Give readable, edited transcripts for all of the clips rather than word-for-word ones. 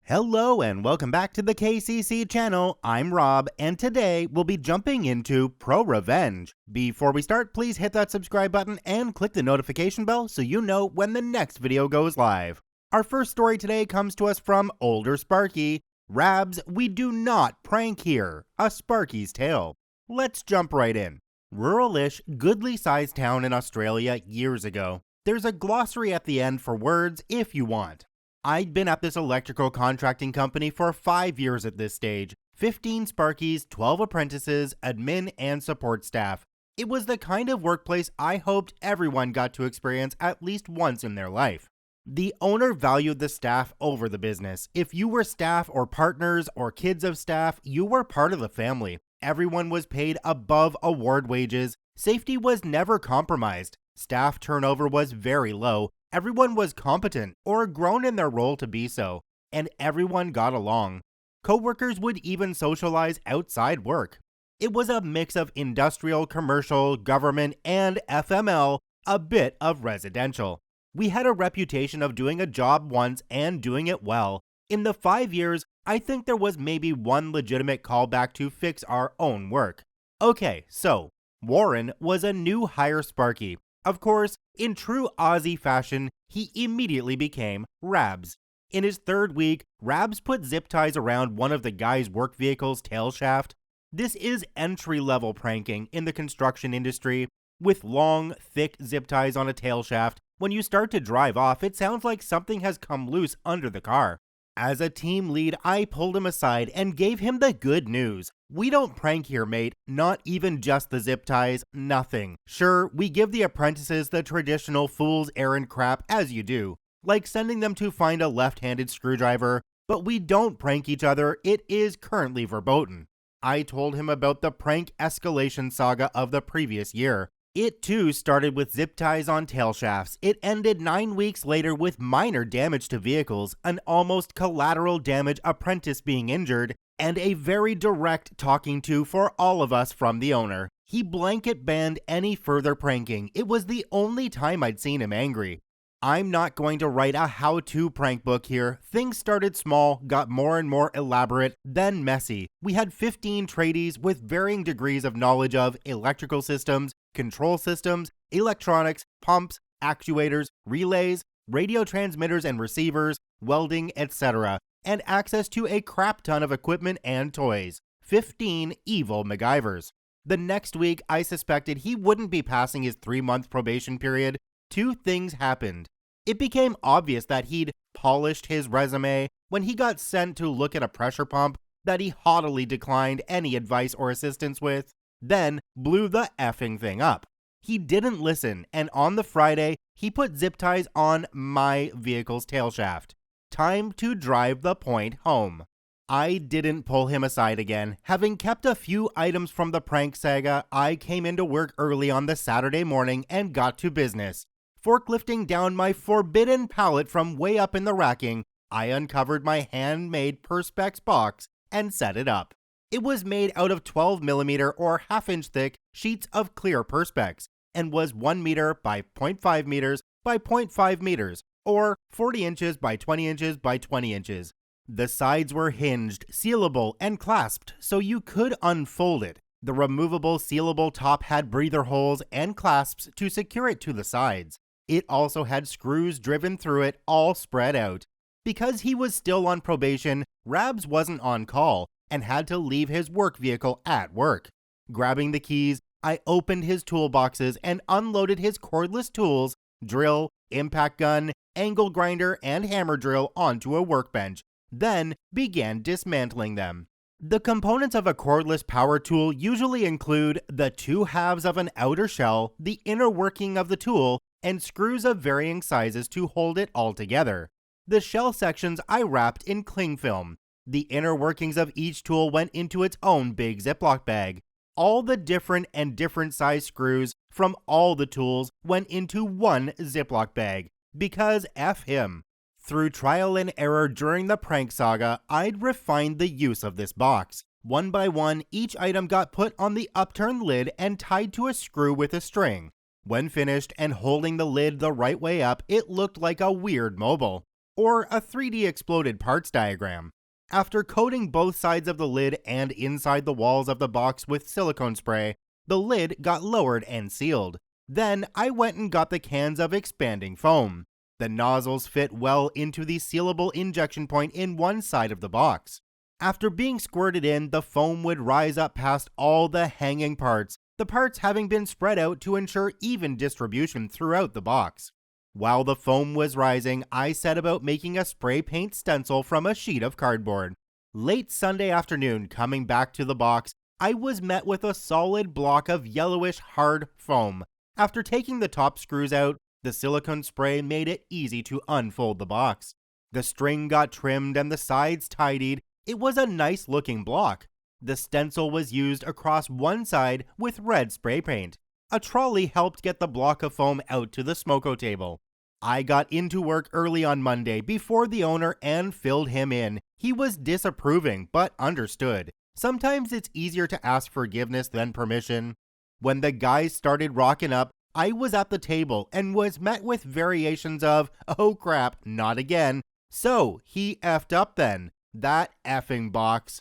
Hello and welcome back to the KCC channel. I'm Rob and today we'll be jumping into ProRevenge. Before we start, please hit that subscribe button and click the notification bell so you know when the next video goes live. Our first story today comes to us from OlderSparky. Rabs, we do not prank here. A Sparkies Tale. Let's jump right in. Rural-ish, goodly-sized town in Australia years ago. There's a glossary at the end for words if you want. I'd been at this electrical contracting company for 5 years at this stage, 15 Sparkies, 12 apprentices, admin, and support staff. It was the kind of workplace I hoped everyone got to experience at least once in their life. The owner valued the staff over the business. If you were staff or partners or kids of staff, you were part of the family. Everyone was paid above award wages. Safety was never compromised. Staff turnover was very low. Everyone was competent or grown in their role to be so, and everyone got along. Coworkers would even socialize outside work. It was a mix of industrial, commercial, government, and FML, a bit of residential. We had a reputation of doing a job once and doing it well. In the 5 years, I think there was maybe one legitimate callback to fix our own work. Okay, so Warren was a new hire Sparky. Of course, in true Aussie fashion, he immediately became Rabs. In his third week, Rabs put zip ties around one of the guy's work vehicle's tail shaft. This is entry-level pranking in the construction industry. With long, thick zip ties on a tail shaft, when you start to drive off, it sounds like something has come loose under the car. As a team lead, I pulled him aside and gave him the good news. We don't prank here, mate. Not even just the zip ties, nothing. Sure, we give the apprentices the traditional fool's errand crap as you do, like sending them to find a left-handed screwdriver, but we don't prank each other. It is currently verboten. I told him about the prank escalation saga of the previous year. It too started with zip ties on tail shafts. It ended 9 weeks later with minor damage to vehicles, an almost collateral damage apprentice being injured, and a very direct talking to for all of us from the owner. He blanket banned any further pranking. It was the only time I'd seen him angry. I'm not going to write a how-to prank book here. Things started small, got more and more elaborate, then messy. We had 15 tradies with varying degrees of knowledge of electrical systems, control systems, electronics, pumps, actuators, relays, radio transmitters and receivers, welding, etc., and access to a crap ton of equipment and toys. 15 evil MacGyvers. The next week, I suspected he wouldn't be passing his 3-month probation period. 2 things happened. It became obvious that he'd polished his resume when he got sent to look at a pressure pump that he haughtily declined any advice or assistance with, then blew the effing thing up. He didn't listen, and on the Friday, he put zip ties on my vehicle's tail shaft. Time to drive the point home. I didn't pull him aside again. Having kept a few items from the prank saga, I came into work early on the Saturday morning and got to business. Forklifting down my forbidden pallet from way up in the racking, I uncovered my handmade Perspex box and set it up. It was made out of 12mm or half-inch thick sheets of clear Perspex and was 1 meter by 0.5 meters by 0.5 meters or 40 inches by 20 inches by 20 inches. The sides were hinged, sealable, and clasped so you could unfold it. The removable sealable top had breather holes and clasps to secure it to the sides. It also had screws driven through it, all spread out. Because he was still on probation, Rabs wasn't on call and had to leave his work vehicle at work. Grabbing the keys, I opened his toolboxes and unloaded his cordless tools, drill, impact gun, angle grinder, and hammer drill onto a workbench, then began dismantling them. The components of a cordless power tool usually include the 2 halves of an outer shell, the inner working of the tool, and screws of varying sizes to hold it all together. The shell sections I wrapped in cling film. The inner workings of each tool went into its own big Ziploc bag. All the different size screws from all the tools went into one Ziploc bag, because F him. Through trial and error during the prank saga, I'd refined the use of this box. One by one, each item got put on the upturned lid and tied to a screw with a string. When finished and holding the lid the right way up, it looked like a weird mobile. or a 3D exploded parts diagram. After coating both sides of the lid and inside the walls of the box with silicone spray, the lid got lowered and sealed. Then I went and got the cans of expanding foam. The nozzles fit well into the sealable injection point in one side of the box. After being squirted in, the foam would rise up past all the hanging parts, the parts having been spread out to ensure even distribution throughout the box. While the foam was rising, I set about making a spray paint stencil from a sheet of cardboard. Late Sunday afternoon, coming back to the box, I was met with a solid block of yellowish hard foam. After taking the top screws out, the silicone spray made it easy to unfold the box. The string got trimmed and the sides tidied. It was a nice looking block. The stencil was used across one side with red spray paint. A trolley helped get the block of foam out to the smoko table. I got into work early on Monday before the owner and filled him in. He was disapproving, but understood. Sometimes it's easier to ask forgiveness than permission. When the guys started rocking up, I was at the table and was met with variations of, "Oh crap, not again." So he effed up then. That effing box.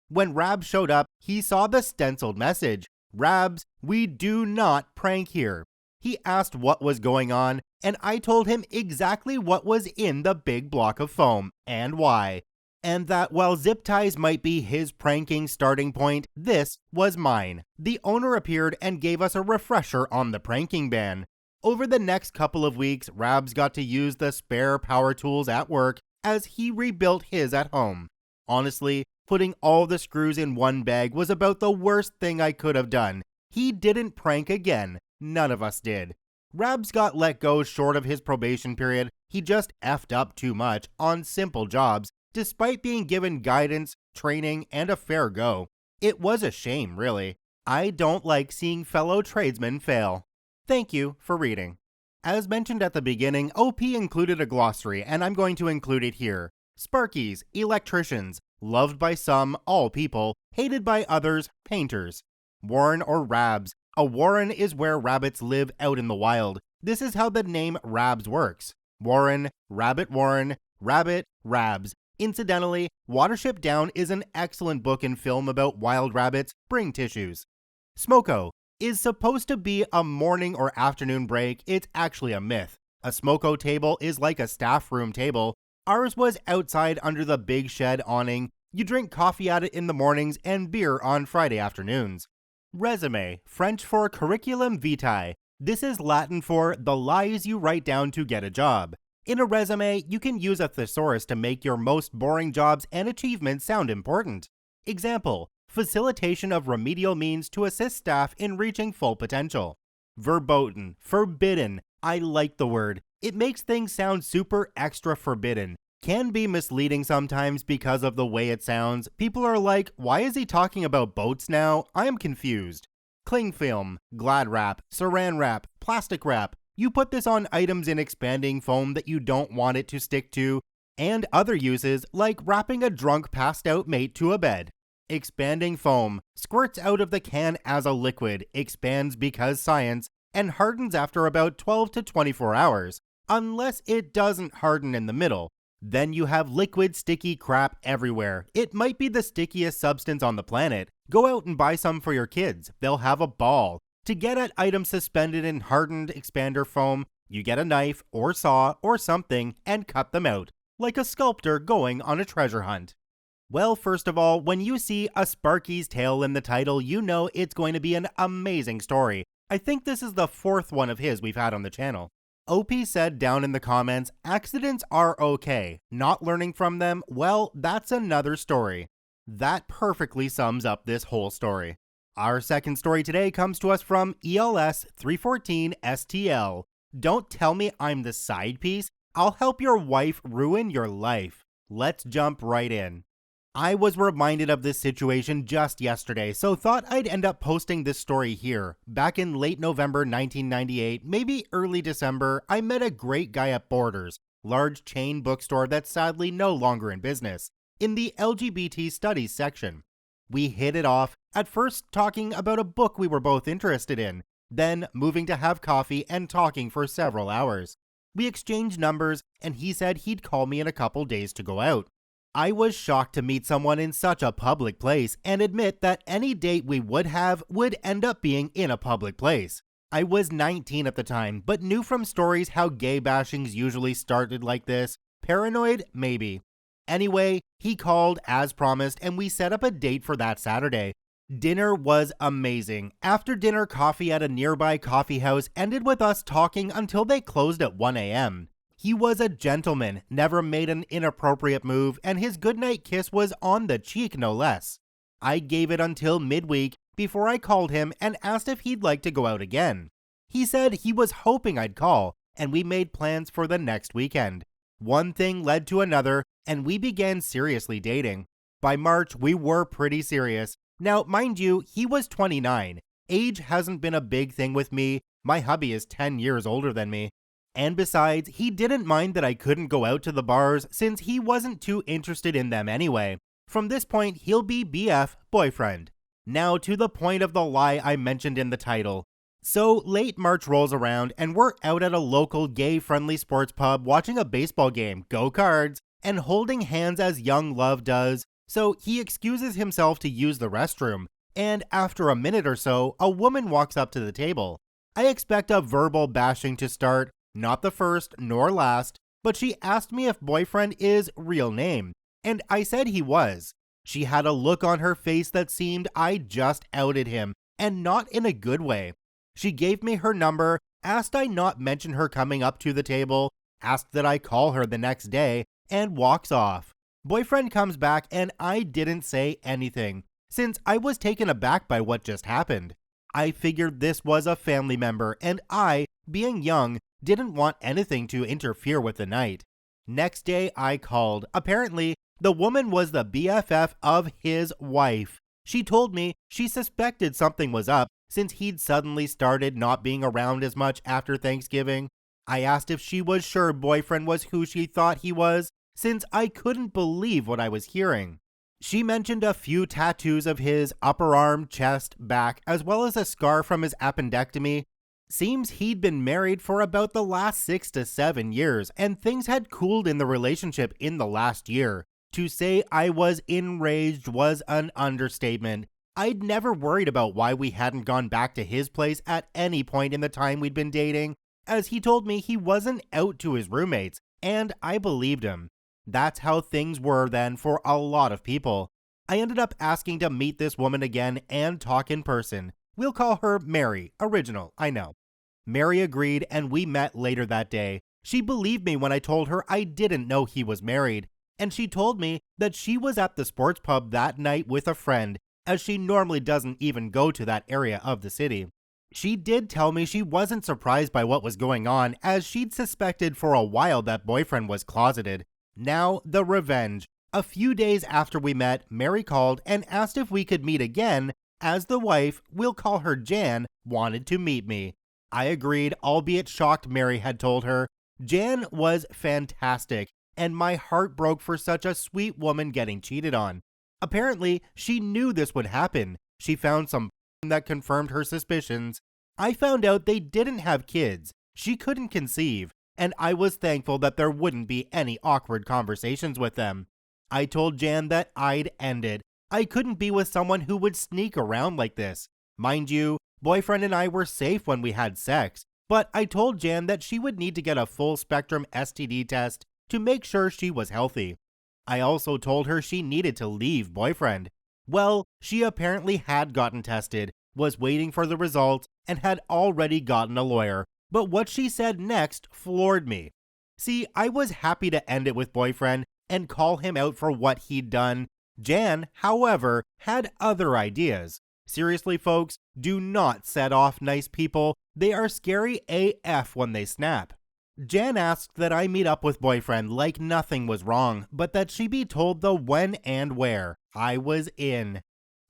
When Rabs showed up, he saw the stenciled message. "Rabs, we do not prank here." He asked what was going on, and I told him exactly what was in the big block of foam, and why. And that while zip ties might be his pranking starting point, this was mine. The owner appeared and gave us a refresher on the pranking ban. Over the next couple of weeks, Rabs got to use the spare power tools at work as he rebuilt his at home. Honestly, putting all the screws in one bag was about the worst thing I could have done. He didn't prank again. None of us did. Rabs got let go short of his probation period. He just effed up too much on simple jobs, despite being given guidance, training, and a fair go. It was a shame, really. I don't like seeing fellow tradesmen fail. Thank you for reading. As mentioned at the beginning, OP included a glossary, and I'm going to include it here. Sparkies, electricians, loved by some, all people, hated by others, painters. Warren or Rabs. A warren is where rabbits live out in the wild. This is how the name Rabs works. Warren, rabbit, Rabs. Incidentally, Watership Down is an excellent book and film about wild rabbits. Bring tissues. Smoko is supposed to be a morning or afternoon break. It's actually a myth. A smoko table is like a staff room table. Ours was outside under the big shed awning. You drink coffee at it in the mornings and beer on Friday afternoons. Resume, French for curriculum vitae. This is Latin for the lies you write down to get a job. In a resume, you can use a thesaurus to make your most boring jobs and achievements sound important. Example, facilitation of remedial means to assist staff in reaching full potential. Verboten, forbidden. I like the word. It makes things sound super extra forbidden. Can be misleading sometimes because of the way it sounds. People are like, why is he talking about boats now? I am confused. Cling film, glad wrap, saran wrap, plastic wrap. You put this on items in expanding foam that you don't want it to stick to, and other uses like wrapping a drunk passed out mate to a bed. Expanding foam squirts out of the can as a liquid, expands because science, and hardens after about 12 to 24 hours, unless it doesn't harden in the middle. Then you have liquid sticky crap everywhere. It might be the stickiest substance on the planet. Go out and buy some for your kids. They'll have a ball. To get at items suspended in hardened expander foam, you get a knife or saw or something and cut them out, like a sculptor going on a treasure hunt. Well, first of all, when you see a Sparkies Tale in the title, you know it's going to be an amazing story. I think this is the 4th one of his we've had on the channel. OP said down in the comments, accidents are okay. Not learning from them, well, that's another story. That perfectly sums up this whole story. Our second story today comes to us from ELS 314 STL. Don't tell me I'm the side piece. I'll help your wife ruin your life. Let's jump right in. I was reminded of this situation just yesterday, so thought I'd end up posting this story here. Back in late November 1998, maybe early December, I met a great guy at Borders, large chain bookstore that's sadly no longer in business, in the LGBT studies section. We hit it off, at first talking about a book we were both interested in, then moving to have coffee and talking for several hours. We exchanged numbers, and he said he'd call me in a couple days to go out. I was shocked to meet someone in such a public place and admit that any date we would have would end up being in a public place. I was 19 at the time, but knew from stories how gay bashings usually started like this. Paranoid? Maybe. Anyway, he called as promised, and we set up a date for that Saturday. Dinner was amazing. After dinner, coffee at a nearby coffee house ended with us talking until they closed at 1 a.m. He was a gentleman, never made an inappropriate move, and his goodnight kiss was on the cheek no less. I gave it until midweek before I called him and asked if he'd like to go out again. He said he was hoping I'd call, and we made plans for the next weekend. One thing led to another, and we began seriously dating. By March, we were pretty serious. Now, mind you, he was 29. Age hasn't been a big thing with me. My hubby is 10 years older than me. And besides, he didn't mind that I couldn't go out to the bars since he wasn't too interested in them anyway. From this point, he'll be BF, boyfriend. Now to the point of the lie I mentioned in the title. So late March rolls around and we're out at a local gay-friendly sports pub watching a baseball game, go Cards, and holding hands as young love does. So he excuses himself to use the restroom, and after a minute or so, a woman walks up to the table. I expect a verbal bashing to start. Not the first nor last, but she asked me if boyfriend is real name, and I said he was. She had a look on her face that seemed I just outed him, and not in a good way. She gave me her number, asked I not mention her coming up to the table, asked that I call her the next day, and walks off. Boyfriend comes back and I didn't say anything, since I was taken aback by what just happened. I figured this was a family member, and I, being young, didn't want anything to interfere with the night. Next day, I called. Apparently, the woman was the BFF of his wife. She told me she suspected something was up since he'd suddenly started not being around as much after Thanksgiving. I asked if she was sure boyfriend was who she thought he was, since I couldn't believe what I was hearing. She mentioned a few tattoos of his upper arm, chest, back, as well as a scar from his appendectomy. Seems he'd been married for about the last 6 to 7 years, and things had cooled in the relationship in the last year. To say I was enraged was an understatement. I'd never worried about why we hadn't gone back to his place at any point in the time we'd been dating, as he told me he wasn't out to his roommates, and I believed him. That's how things were then for a lot of people. I ended up asking to meet this woman again and talk in person. We'll call her Mary. Original, I know. Mary agreed, and we met later that day. She believed me when I told her I didn't know he was married, and she told me that she was at the sports pub that night with a friend, as she normally doesn't even go to that area of the city. She did tell me she wasn't surprised by what was going on, as she'd suspected for a while that boyfriend was closeted. Now, the revenge. A few days after we met, Mary called and asked if we could meet again, as the wife, we'll call her Jan, wanted to meet me. I agreed, albeit shocked Mary had told her. Jan was fantastic, and my heart broke for such a sweet woman getting cheated on. Apparently, she knew this would happen. She found some that confirmed her suspicions. I found out they didn't have kids. She couldn't conceive, and I was thankful that there wouldn't be any awkward conversations with them. I told Jan that I'd end it. I couldn't be with someone who would sneak around like this. Mind you, boyfriend and I were safe when we had sex, but I told Jan that she would need to get a full-spectrum STD test to make sure she was healthy. I also told her she needed to leave boyfriend. Well, she apparently had gotten tested, was waiting for the results, and had already gotten a lawyer. But what she said next floored me. See, I was happy to end it with boyfriend and call him out for what he'd done. Jan, however, had other ideas. Seriously, folks, do not set off nice people. They are scary AF when they snap. Jan asked that I meet up with boyfriend like nothing was wrong, but that she be told the when and where. I was in.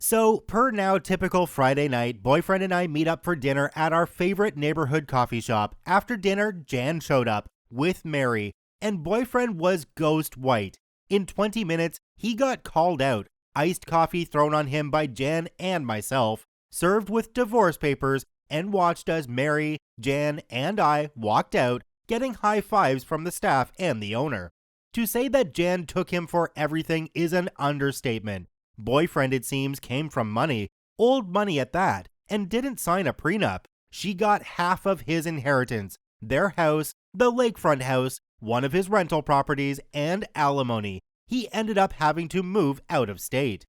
So, per now typical Friday night, boyfriend and I meet up for dinner at our favorite neighborhood coffee shop. After dinner, Jan showed up with Mary, and boyfriend was ghost white. In 20 minutes, he got called out, iced coffee thrown on him by Jan and myself, served with divorce papers, and watched as Mary, Jan, and I walked out, getting high fives from the staff and the owner. To say that Jan took him for everything is an understatement. Boyfriend, it seems, came from money, old money at that, and didn't sign a prenup. She got half of his inheritance, their house, the lakefront house, one of his rental properties, and alimony. He ended up having to move out of state.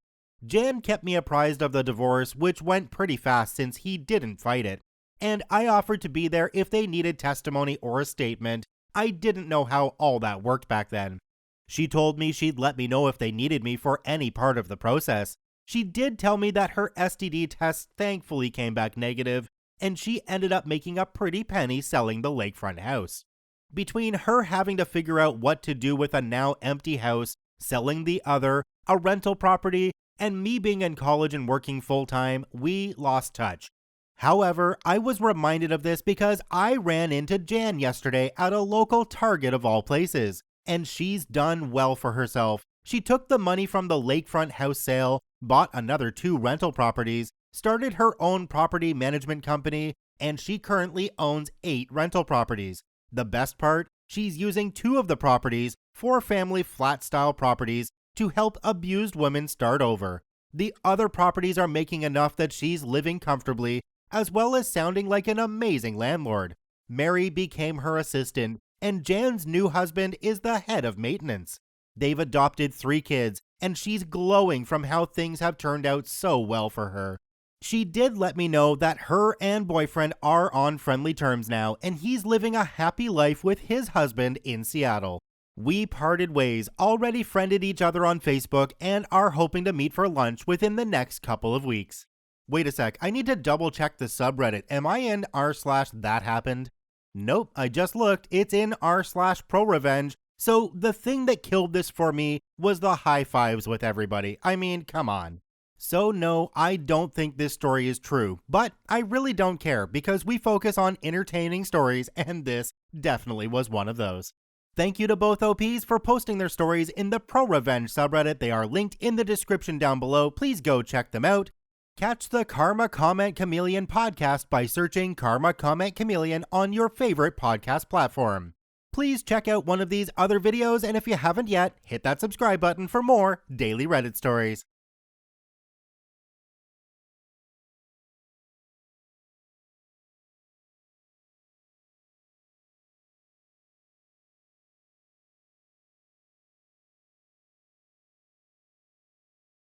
Jan kept me apprised of the divorce, which went pretty fast since he didn't fight it, and I offered to be there if they needed testimony or a statement. I didn't know how all that worked back then. She told me she'd let me know if they needed me for any part of the process. She did tell me that her STD test thankfully came back negative, and she ended up making a pretty penny selling the lakefront house. Between her having to figure out what to do with a now empty house, selling the other, a rental property, and me being in college and working full-time, we lost touch. However, I was reminded of this because I ran into Jan yesterday at a local Target of all places, and she's done well for herself. She took the money from the lakefront house sale, bought another 2 rental properties, started her own property management company, and she currently owns 8 rental properties. The best part, she's using 2 of the properties, 4 family flat-style properties, to help abused women start over. The other properties are making enough that she's living comfortably, as well as sounding like an amazing landlord. Mary became her assistant, and Jan's new husband is the head of maintenance. They've adopted 3 kids, and she's glowing from how things have turned out so well for her. She did let me know that her and boyfriend are on friendly terms now, and he's living a happy life with his husband in Seattle. We parted ways, already friended each other on Facebook, and are hoping to meet for lunch within the next couple of weeks. Wait a sec, I need to double check the subreddit. Am I in r/thathappened? Nope, I just looked. It's in r/ProRevenge. So the thing that killed this for me was the high fives with everybody. I mean, come on. So no, I don't think this story is true, but I really don't care because we focus on entertaining stories, and this definitely was one of those. Thank you to both OPs for posting their stories in the ProRevenge subreddit. They are linked in the description down below. Please go check them out. Catch the Karma Comment Chameleon podcast by searching Karma Comment Chameleon on your favorite podcast platform. Please check out one of these other videos, and if you haven't yet, hit that subscribe button for more daily Reddit stories.